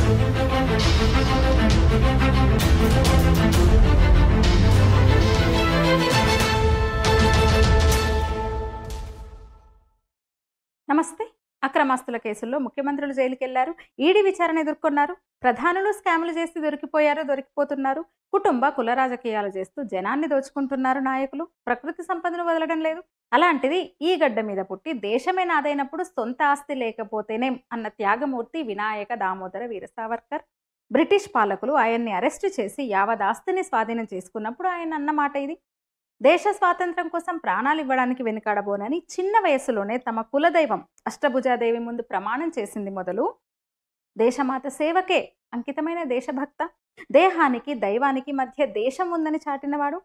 నమస్తే. అక్రమాస్తుల కేసుల్లో ముఖ్యమంత్రులు జైలుకెళ్లారు. ఈడీ విచారణ ఎదుర్కొన్నారు. ప్రధానులు స్కాములు చేసి దొరికిపోయారు, దొరికిపోతున్నారు. కుటుంబ కుల రాజకీయాలు చేస్తూ జనాన్ని దోచుకుంటున్నారు నాయకులు. ప్రకృతి సంపదను వదలడం లేదు. అలాంటిది ఈ గడ్డ మీద పుట్టి దేశమే నాదైనప్పుడు సొంత ఆస్తి లేకపోతేనేం అన్న త్యాగమూర్తి వినాయక దామోదర వీర సావర్కర్. బ్రిటిష్ పాలకులు ఆయన్ని అరెస్టు చేసి యావత్ ఆస్తిని స్వాధీనం చేసుకున్నప్పుడు ఆయన అన్నమాట ఇది. దేశ స్వాతంత్రం కోసం ప్రాణాలు ఇవ్వడానికి వెనుకాడబోనని చిన్న వయస్సులోనే తమ కులదైవం అష్టభుజాదేవి ముందు ప్రమాణం చేసింది మొదలు దేశమాత సేవకే అంకితమైన దేశభక్త. దేహానికి దైవానికి మధ్య దేశం ఉందని చాటినవాడు.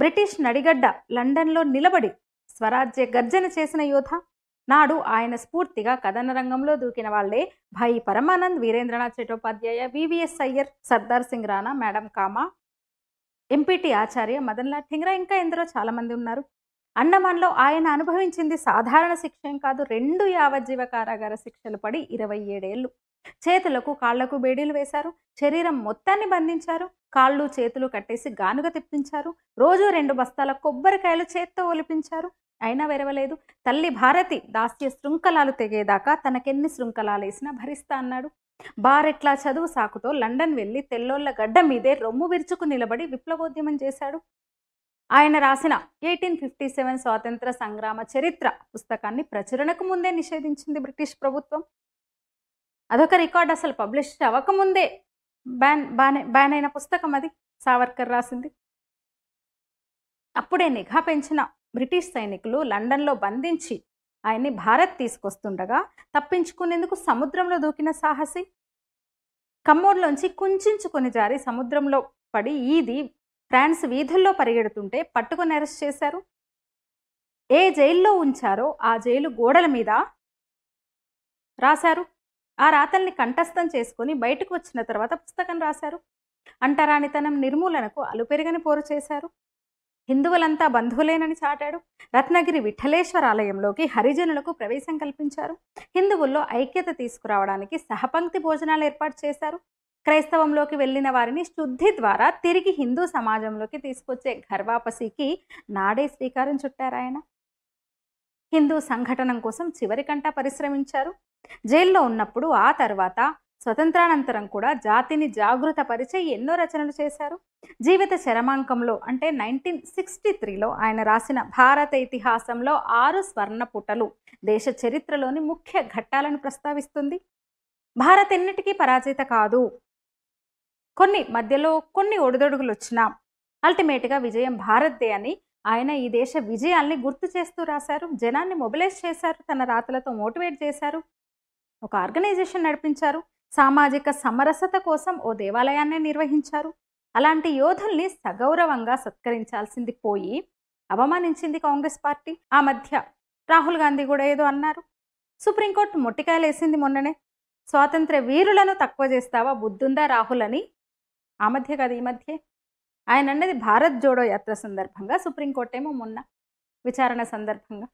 బ్రిటిష్ నడిగడ్డ లండన్లో నిలబడి స్వరాజ్య గర్జన చేసిన యోధ. నాడు ఆయన స్ఫూర్తిగా కథన రంగంలో దూకిన వాళ్లే Bhai Paramanand, Virendranath Chattopadhyay, VVS Iyer, Sardar Singh Rana, madam Cama, MPT Acharya, Madan Lal Dhingra, ఇంకా ఎందరో చాలా మంది ఉన్నారు. అండమాన్లో ఆయన అనుభవించింది సాధారణ శిక్ష కాదు, 2 యావజ్జీవ కారాగార శిక్షలు పడి 27 ఏళ్లు. చేతులకు కాళ్లకు బేడీలు వేశారు. శరీరం మొత్తాన్ని బంధించారు. కాళ్ళు చేతులు కట్టేసి గానుగ తిప్పించారు. రోజు 2 బస్తాల కొబ్బరికాయలు చేత్తో ఒలిపించారు. అయినా వెరవలేదు. తల్లి భారతి దాస్య శృంఖలాలు తెగేదాకా తనకెన్ని శృంఖలాలేసినా భరిస్తా అన్నాడు. బారెట్లా చదువు సాకుతో లండన్ వెళ్లి తెల్లోళ్ల గడ్డ మీదే రొమ్ము విరుచుకు నిలబడి విప్లవోద్యమం చేశాడు. ఆయన రాసిన 1857 స్వాతంత్ర సంగ్రామ చరిత్ర పుస్తకాన్ని ప్రచురణకు ముందే నిషేధించింది బ్రిటిష్ ప్రభుత్వం. అదొక రికార్డ్. అసలు పబ్లిష్ అవ్వకముందే బ్యాన్ అయిన పుస్తకం అది. సావర్కర్ రాసింది. అప్పుడే నిఘా పెంచిన బ్రిటిష్ సైనికులు లండన్లో బంధించి ఆయన్ని భారత్ తీసుకొస్తుండగా తప్పించుకునేందుకు సముద్రంలో దూకిన సాహసి. కమ్మోడ్లోంచి కుంచుకొని జారి సముద్రంలో పడి ఈది ఫ్రాన్స్ వీధుల్లో పరిగెడుతుంటే పట్టుకుని అరెస్ట్ చేశారు. ఏ జైల్లో ఉంచారో ఆ జైలు గోడల మీద రాశారు. ఆ రాతల్ని కంఠస్థం చేసుకుని బయటకు వచ్చిన తర్వాత పుస్తకం రాశారు. అంటరానితనం నిర్మూలనకు అలుపెరగని పోరు చేశారు. హిందువులంతా బంధువులేనని చాటాడు. రత్నగిరి విఠలేశ్వర ఆలయంలోకి హరిజనులకు ప్రవేశం కల్పించారు. హిందువుల్లో ఐక్యత తీసుకురావడానికి సహపంక్తి భోజనాలు ఏర్పాటు చేశారు. క్రైస్తవంలోకి వెళ్ళిన వారిని శుద్ధి ద్వారా తిరిగి హిందూ సమాజంలోకి తీసుకొచ్చే ఘర్వాపసికి నాడే శ్రీకారం చుట్టారాయన. హిందూ సంఘటనం కోసం చివరికంటా పరిశ్రమించారు. జైల్లో ఉన్నప్పుడు, ఆ తర్వాత స్వతంత్రానంతరం కూడా జాతిని జాగృతపరిచే ఎన్నో రచనలు చేశారు. జీవిత చరమాంకంలో అంటే 1963లో ఆయన రాసిన భారత ఇతిహాసంలో 6 స్వర్ణ పుటలు దేశ చరిత్రలోని ముఖ్య ఘట్టాలను ప్రస్తావిస్తుంది. భారత్ ఎన్నిటికీ పరాజిత కాదు. మధ్యలో కొన్ని ఒడిదొడుగులు వచ్చినా అల్టిమేట్గా విజయం భారత్దే అని ఆయన ఈ దేశ విజయాల్ని గుర్తు చేస్తూ రాశారు. జనాన్ని మొబిలైజ్ చేశారు. తన రాతలతో మోటివేట్ చేశారు. ఒక ఆర్గనైజేషన్ నడిపించారు. సామాజిక సమరసత కోసం ఓ దేవాలయాన్ని నిర్వహించారు. అలాంటి యోధుల్ని సగౌరవంగా సత్కరించాల్సింది పోయి అవమానించింది కాంగ్రెస్ పార్టీ. ఆ మధ్య రాహుల్ గాంధీ కూడా ఏదో అన్నారు. సుప్రీంకోర్టు మొట్టికాయలేసింది మొన్ననే. స్వాతంత్ర వీరులను తక్కువ చేస్తావా, బుద్ధుందా రాహుల్ అని. ఆ మధ్య కాదు, ఈ మధ్య ఆయన అన్నది భారత్ జోడో యాత్ర సందర్భంగా. సుప్రీంకోర్టు ఏమో మొన్న విచారణ సందర్భంగా.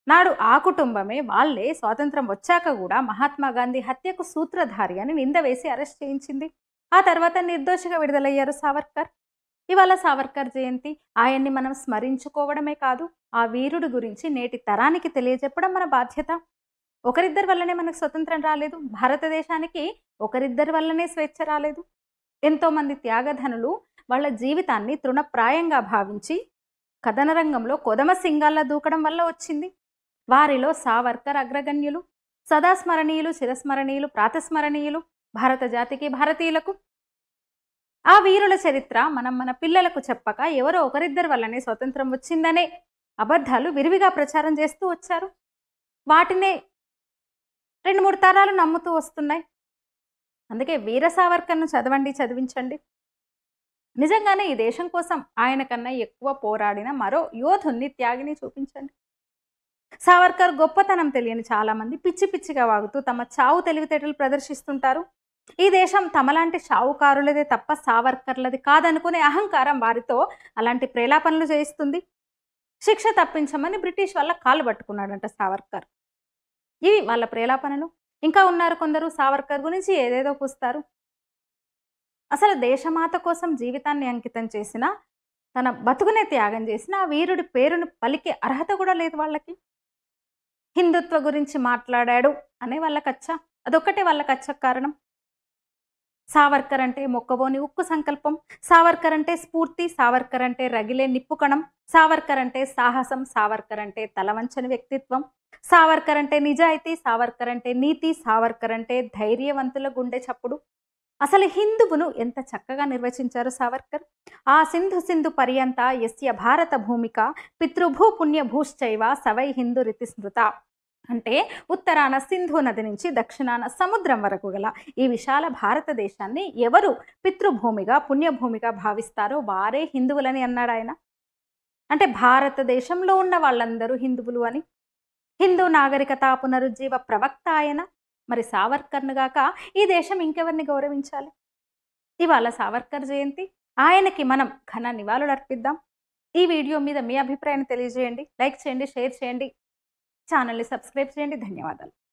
నాడు ఆ కుటుంబమే వాళ్లే స్వాతంత్రం వచ్చాక కూడా మహాత్మా గాంధీ హత్యకు సూత్రధారి అని నింద వేసి అరెస్ట్ చేయించింది. ఆ తర్వాత నిర్దోషిగా విడుదలయ్యారు సావర్కర్. ఇవాళ సావర్కర్ జయంతి. ఆయన్ని మనం స్మరించుకోవడమే కాదు, ఆ వీరుడి గురించి నేటి తరానికి తెలియజెప్పడం మన బాధ్యత. ఒకరిద్దరి వల్లనే మనకు స్వతంత్రం రాలేదు. భారతదేశానికి ఒకరిద్దరి వల్లనే స్వేచ్ఛ రాలేదు. ఎంతోమంది త్యాగధనులు వాళ్ళ జీవితాన్ని తృణప్రాయంగా భావించి కథన రంగంలో కొదమ సింగాల్లా దూకడం వల్ల వచ్చింది. వారిలో సావర్కర్ అగ్రగణ్యులు. సదా స్మరణీయులు, చిరస్మరణీయులు, ప్రాతస్మరణీయులు భారత జాతికి, భారతీయులకు. ఆ వీరుల చరిత్ర మనం మన పిల్లలకు చెప్పక ఎవరో ఒకరిద్దరి వల్లనే స్వతంత్రం వచ్చిందనే అబద్ధాలు విరివిగా ప్రచారం చేస్తూ వచ్చారు. వాటినే 2-3 తరాలు నమ్ముతూ వస్తున్నాయి. అందుకే వీర సావర్కర్ను చదవండి, చదివించండి. నిజంగానే ఈ దేశం కోసం ఆయన కన్నా ఎక్కువ పోరాడిన మరో యోధుణ్ణి, త్యాగిని చూపించండి. సావర్కర్ గొప్పతనం తెలియని చాలామంది పిచ్చి పిచ్చిగా వాగుతూ తమ చావు తెలివితేటలు ప్రదర్శిస్తుంటారు. ఈ దేశం తమలాంటి షావుకారులదే తప్ప సావర్కర్లది కాదనుకునే అహంకారం వారితో అలాంటి ప్రేలాపనలు చేయిస్తుంది. శిక్ష తప్పించమని బ్రిటిష్ వాళ్ళ కాళ్ళు పట్టుకున్నాడంట సావర్కర్. ఇవి వాళ్ళ ప్రేలాపనలు. ఇంకా ఉన్నారు కొందరు సావర్కర్ గురించి ఏదేదో పూస్తారు. అసలు దేశమాత కోసం జీవితాన్ని అంకితం చేసిన, తన బతుకునే త్యాగం చేసిన ఆ వీరుడి పేరును పలికే అర్హత కూడా లేదు వాళ్ళకి. హిందుత్వ గురించి మాట్లాడాడు అనే వాళ్ళకచ్చా? అదొక్కటే వాళ్ళకచ్చ కారణం. సావర్కర్ అంటే మొక్కవోని ఉక్కు సంకల్పం, సావర్కర్ అంటే స్ఫూర్తి, సావర్కర్ అంటే రగిలే నిప్పు కణం, సావర్కర్ అంటే సాహసం, సావర్కర్ అంటే తలవంచని వ్యక్తిత్వం, సావర్కర్ అంటే నిజాయితీ, సావర్కర్ అంటే నీతి, సావర్కర్ అంటే ధైర్యవంతుల గుండె చప్పుడు. అసలు హిందువును ఎంత చక్కగా నిర్వచించారు సావర్కర్. ఆ సింధు సింధు పర్యంత యస్య భారత భూమిక పితృభూ పుణ్యభూశ్చైవ సవై హిందూ రీతి స్మృత. అంటే ఉత్తరాన సింధు నది నుంచి దక్షిణాన సముద్రం వరకు గల ఈ విశాల భారతదేశాన్ని ఎవరు పితృభూమిగా పుణ్యభూమిగా భావిస్తారో వారే హిందువులని అన్నాడు ఆయన. అంటే భారతదేశంలో ఉన్న వాళ్ళందరూ హిందువులు అని. హిందూ నాగరికత పునరుజ్జీవ ప్రవక్త ఆయన. మరి సావర్కర్ను గాక ఈ దేశం ఇంకెవరిని గౌరవించాలి? ఇవాళ సావర్కర్ జయంతి. ఆయనకి మనం ఘన నివాళులు అర్పిద్దాం. ఈ వీడియో మీద మీ అభిప్రాయాన్ని తెలియజేయండి. లైక్ చేయండి, షేర్ చేయండి, ఛానల్ని సబ్స్క్రైబ్ చేయండి. ధన్యవాదాలు.